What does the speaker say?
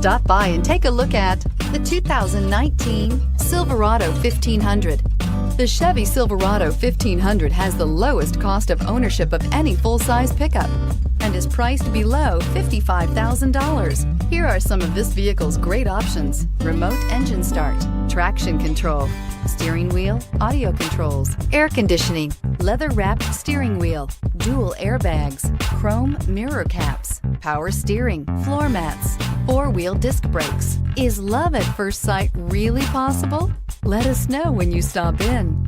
Stop by and take a look at the 2019 Silverado 1500. The Chevy Silverado 1500 has the lowest cost of ownership of any full-size pickup and is priced below $55,000. Here are some of this vehicle's great options: remote engine start, traction control, steering wheel audio controls, air conditioning, leather-wrapped steering wheel, dual airbags, chrome mirror caps, power steering, floor mats, four-wheel disc brakes. Is love at first sight really possible? Let us know when you stop in.